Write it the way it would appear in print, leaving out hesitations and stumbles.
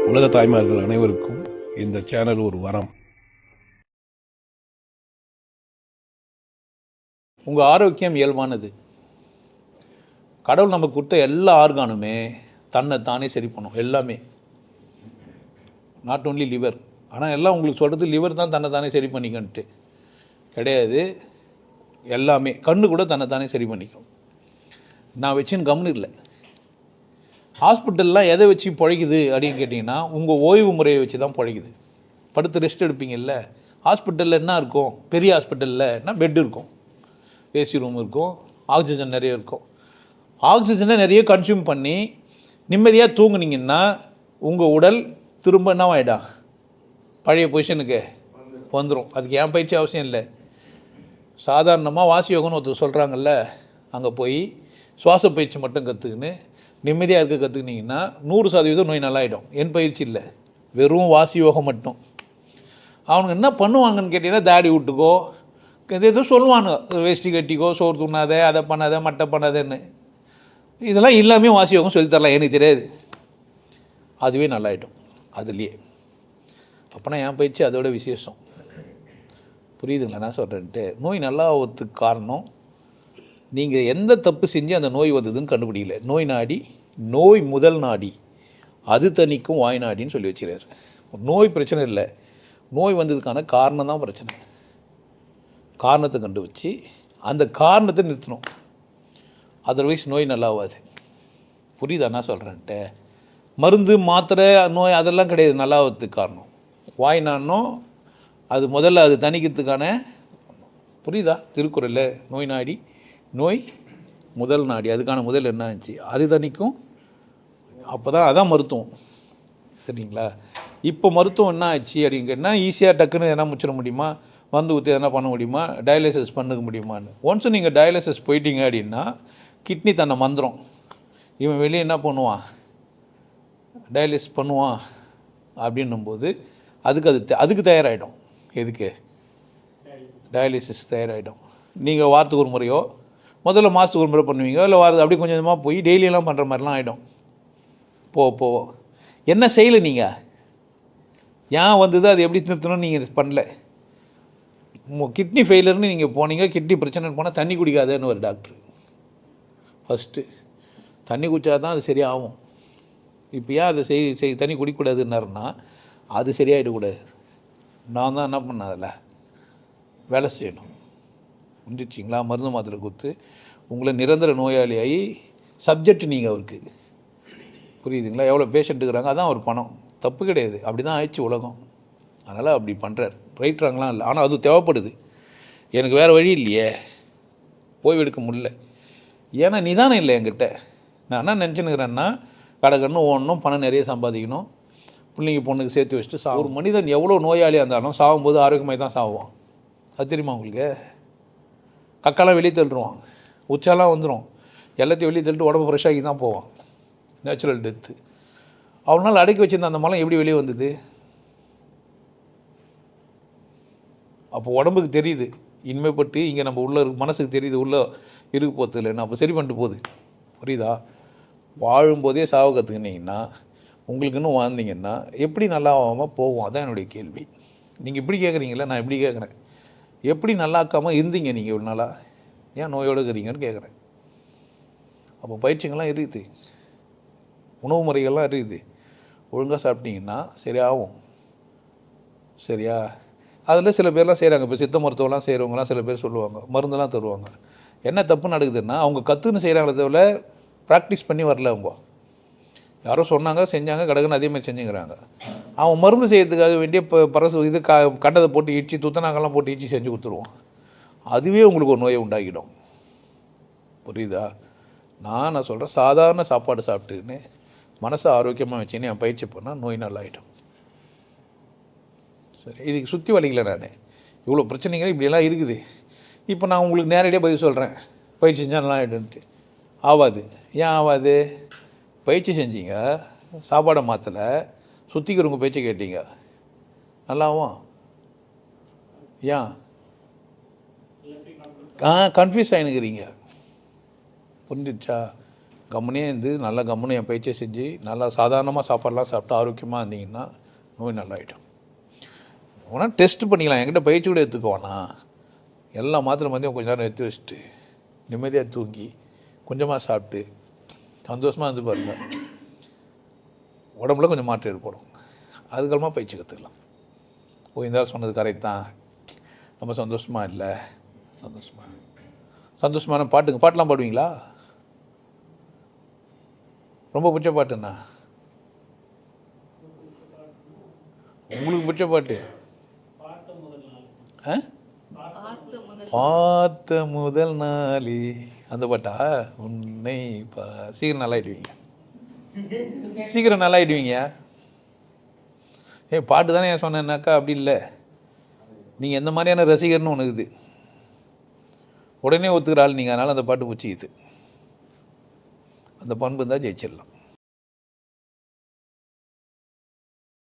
உலக தாய்மார்கள் அனைவருக்கும் இந்த சேனல் ஒரு வரம். உங்கள் ஆரோக்கியம் இயல்பானது. கடவுள் நமக்கு கொடுத்த எல்லா ஆர்கானுமே தன்னை தானே சரி பண்ணும். எல்லாமே, நாட் ஓன்லி லிவர். ஆனால் எல்லாம் உங்களுக்கு சொல்கிறது லிவர் தான் தன்னை தானே சரி பண்ணிக்கன்ட்டு கிடையாது. எல்லாமே, கண்ணு கூட தன்னை தானே சரி பண்ணிக்கும். நான் வச்சுன்னு கம்னு இல்லை. ஹாஸ்பிட்டல்லாம் எதை வச்சு பிழைக்குது அப்படின்னு கேட்டிங்கன்னா, உங்கள் ஓய்வு முறையை வச்சு தான் பிழைக்குது. படுத்து ரெஸ்ட் எடுப்பீங்கல்ல, ஹாஸ்பிட்டலில் என்ன இருக்கும்? பெரிய ஹாஸ்பிட்டலில் என்ன பெட் இருக்கும், ஏசி ரூம் இருக்கும், ஆக்சிஜன் நிறைய இருக்கும். ஆக்சிஜனை நிறைய கன்சியூம் பண்ணி நிம்மதியாக தூங்குனீங்கன்னா உங்கள் உடல் திரும்ப என்ன ஆகிடும்? பழைய பொசிஷனுக்கு வந்துடும். அதுக்கு ஏன் பயிற்சி அவசியம் இல்லை. சாதாரணமாக வாசி யோகம்னு ஒருத்தர் சொல்கிறாங்கல்ல, அங்கே போய் சுவாச பயிற்சி மட்டும் கற்றுக்குன்னு நிம்மதியாக இருக்க கற்றுக்கினீங்கன்னா 100% நோய் நல்லாயிடும். என் பயிற்சி இல்லை, வெறும் வாசி யோகம் மட்டும். அவனுங்க என்ன பண்ணுவாங்கன்னு கேட்டிங்கன்னா, தாடி விட்டுக்கோ, எதோ சொல்லுவானுங்க, வேஷ்டி கட்டிக்கோ, சோறு துண்ணாத, அதை பண்ணாத, மட்டை பண்ணாதேன்னு. இதெல்லாம் எல்லாமே வாசி யோகம் சொல்லித்தரலாம், எனக்கு தெரியாது. அதுவே நல்லாயிடும் அதுலேயே. அப்போனா என் பயிற்சி அதோட விசேஷம். புரியுதுங்களா நான் சொல்கிறேன்ட்டு? நோய் நல்லா ஆகிறதுக்கு காரணம், நீங்கள் எந்த தப்பு செஞ்சு அந்த நோய் வந்ததுன்னு கண்டுபிடிக்கல. நோய் நாடி, நோய் முதல் நாடி, அது தணிக்கும் வாய் நாடின்னு சொல்லி வச்சுக்கிறார். நோய் பிரச்சனை இல்லை, நோய் வந்ததுக்கான காரணம் தான் பிரச்சனை. காரணத்தை கண்டுபிடிச்சி அந்த காரணத்தை நிறுத்தணும். அதர்வைஸ் நோய் நல்லாவாது. புரியுதா நான் சொல்கிறேன்ட்டு? மருந்து மாத்திரை நோய் அதெல்லாம் கிடையாது நல்லாவதுக்கு காரணம். வாய் நாடணும், அது முதல்ல அது தணிக்கிறதுக்கான. புரியுதா? திருக்குறளில் நோய் நாடி, நோய் முதல் நாடி, அதுக்கான முதல் என்ன ஆச்சு? அது தணிக்கும். அப்போ தான் அதான் மருத்துவம். சரிங்களா? இப்போ மருத்துவம் என்ன ஆச்சு அப்படிங்கன்னா, ஈஸியாக டக்குன்னு எதனா முடிச்சிட முடியுமா? மருந்து ஊற்றி எதனா பண்ண முடியுமா? டயாலிசிஸ் பண்ண முடியுமான்னு. ஒன்ஸ் நீங்கள் டயாலிசிஸ் போயிட்டீங்க அப்படின்னா கிட்னி தன்னை மந்திரம். இவன் வெளியே என்ன பண்ணுவான்? டயாலிசிஸ் பண்ணுவான் அப்படின்னும்போது அதுக்கு தயாராகிடும். எதுக்கு? டயாலிசிஸ் தயாராகிடும். நீங்கள் வாரத்துக்கு ஒரு முறையோ, முதல்ல மாதத்துக்கு ஒரு முறை பண்ணுவீங்க, இல்லை வாரத்துக்கு அப்படி கொஞ்சம் கொஞ்சமாக போய் டெய்லியெல்லாம் பண்ணுற மாதிரிலாம் ஆகிடும். போக என்ன செய்யலை நீங்கள்? ஏன் வந்தது, அது எப்படி நிறுத்தணும்னு நீங்கள் பண்ணல. கிட்னி ஃபெயிலர்னு நீங்கள் போனீங்க, கிட்னி பிரச்சனைன்னு போனால் தண்ணி குடிக்காதேன்னு ஒரு டாக்டர். ஃபஸ்ட்டு தண்ணி குடித்தா தான் அது சரியாகும். இப்போ ஏன் அதை தண்ணி குடிக்கூடாதுன்னாருன்னா, அது சரியாயிடக்கூடாது. நான் தான் என்ன பண்ணேன், அதில் வேலை செய்யணும். முடிஞ்சிச்சிங்களா? மருந்து மாத்திரை கொடுத்து உங்களை நிரந்தர நோயாளியாகி சப்ஜெக்ட் நீங்கள் அவருக்கு. புரியுதுங்களா? எவ்வளோ பேஷண்ட் இருக்கிறாங்க, அதான் அவர் பணம். தப்பு கிடையாது, அப்படி தான் ஆயிடுச்சு உலகம். அதனால் அப்படி பண்ணுறார். ரைட்ராங்கலாம் இல்லை, ஆனால் அது தேவைப்படுது. எனக்கு வேறு வழி இல்லையே, ஓய்வு எடுக்க முடியல. ஏன்னா நிதானம் இல்லை என்கிட்ட. நான் என்ன நினச்சினுக்கிறேன்னா, கடைக்கன்னு ஓடணும், பணம் நிறைய சம்பாதிக்கணும், பிள்ளைங்க பொண்ணுக்கு சேர்த்து வச்சுட்டு ஒரு மனிதன் எவ்வளோ நோயாளியாக இருந்தாலும் சாகும்போது ஆரோக்கியமாக தான் சாகுவான். அது தெரியுமா உங்களுக்கு? கக்காலாம் வெளியே தள்ளுருவான், உச்சாலாம் வந்துடும், எல்லாத்தையும் வெளியே தள்ளிட்டு உடம்பு ஃப்ரெஷ்ஷாகி தான் போவான். Natural death. அவனால் அடக்கி வச்சுருந்த அந்த மலம் எப்படி வெளியே வந்தது? அப்போ உடம்புக்கு தெரியுது இனிமேப்பட்டு இங்கே நம்ம உள்ளே மனசுக்கு தெரியுது உள்ளே இருக்கு போகிறது இல்லைன்னு. அப்போ சரி பண்ணிட்டு போகுது. புரியுதா? வாழும்போதே சாவ கற்றுக்கினீங்கன்னா, உங்களுக்குன்னு வாழ்ந்தீங்கன்னா எப்படி நல்லா ஆகாமல் போகும்? அதான் என்னுடைய கேள்வி. நீங்கள் இப்படி கேட்குறீங்களே, நான் எப்படி கேட்குறேன், எப்படி நல்லாக்காமல் இருந்தீங்க நீங்கள் இவ்வளோ நாளாக? ஏன் நோயோடு இருக்கிறீங்கன்னு கேட்குறேன். அப்போ பயிற்சிகள்லாம் இருக்குது, உணவு முறைகள்லாம் இருக்குது. ஒழுங்காக சாப்பிட்டீங்கன்னா சரியாகும். சரியா? அதில் சில பேர்லாம் செய்கிறாங்க. இப்போ சித்த மருத்துவம்லாம் செய்கிறவங்களாம் சில பேர் சொல்லுவாங்க, மருந்தெல்லாம் தருவாங்க. என்ன தப்பு நடக்குதுன்னா, அவங்க கற்றுன்னு செய்கிறாங்களே தவிர ப்ராக்டிஸ் பண்ணி வரல. அவங்க யாரோ சொன்னாங்க, செஞ்சாங்க, கடக்குன்னு அதேமாதிரி செஞ்சுக்கிறாங்க. அவன் மருந்து செய்யறதுக்காக வேண்டிய இது கண்டதை போட்டு இடிச்சு, துத்தநாங்கெல்லாம் போட்டு இடிச்சு செஞ்சு கொடுத்துருவான். அதுவே உங்களுக்கு ஒரு நோயை உண்டாக்கிடும். புரியுதா? நான் சொல்கிறேன், சாதாரண சாப்பாடு சாப்பிட்டுன்னு மனசை ஆரோக்கியமாக வச்சுன்னு என் பயிற்சி பண்ணால் நோய் நல்லாயிடும். சரி, இதுக்கு சுற்றி வழிங்கள நான் இவ்வளோ பிரச்சனைகள் இப்படியெல்லாம் இருக்குது. இப்போ நான் உங்களுக்கு நேரடியாக பதில் சொல்கிறேன், பயிற்சி செஞ்சால் நல்லா ஆகிடுன்ட்டு. ஆகாது. ஏன் ஆகாது? பயிற்சி செஞ்சீங்க, சாப்பாடை மாற்றலை, சுற்றிக்கிறவங்க பேச்சு கேட்டீங்க, நல்லாவும். ஏன் கன்ஃபியூஸ் ஆகினுக்கிறீங்க? புரிஞ்சிடுச்சா? கம்முனே இருந்து நல்லா கம்முனு என் பயிற்சியை செஞ்சு நல்லா சாதாரணமாக சாப்பாடெலாம் சாப்பிட்டு ஆரோக்கியமாக இருந்தீங்கன்னா நோய் நல்லாயிடும். வேணால் டெஸ்ட் பண்ணிக்கலாம், என்கிட்ட பயிற்சி கூட எடுத்துக்குவானா, எல்லா மாத்திரை மதியம் கொஞ்சம் நேரம் எடுத்து வச்சுட்டு நிம்மதியாக தூங்கி கொஞ்சமாக சாப்பிட்டு சந்தோஷமாக இருந்து பாருங்கள், உடம்புல கொஞ்சம் மாற்றம் ஏற்படும். அதுக்கப்புறமா பயிற்சி கற்றுக்கலாம். இருந்தாலும் சொன்னது கரெக்ட் தான், ரொம்ப சந்தோஷமாக இல்லை, சந்தோஷமான பாட்டெலாம் பாடுவீங்களா? ரொம்ப பிடிச்ச பாட்டுண்ணா, உங்களுக்கு பிடிச்ச பாட்டு? பார்த்த முதல் நாளே அந்த பாட்டா? உன்னை சீக்கிரம் நல்லாயிடுவீங்க. பாட்டு தானே ஏன் சொன்னேன்னாக்கா அப்படி இல்லை, நீங்கள் எந்த மாதிரியான ரசிகர்னு ஒன்று இருக்குது, உடனே ஒத்துக்கிற ஆள் நீங்கள், அதனால் அந்த பாட்டு பிடிச்சிக்குது. அந்த பண்பு தான் ஜெயிச்சிடலாம்.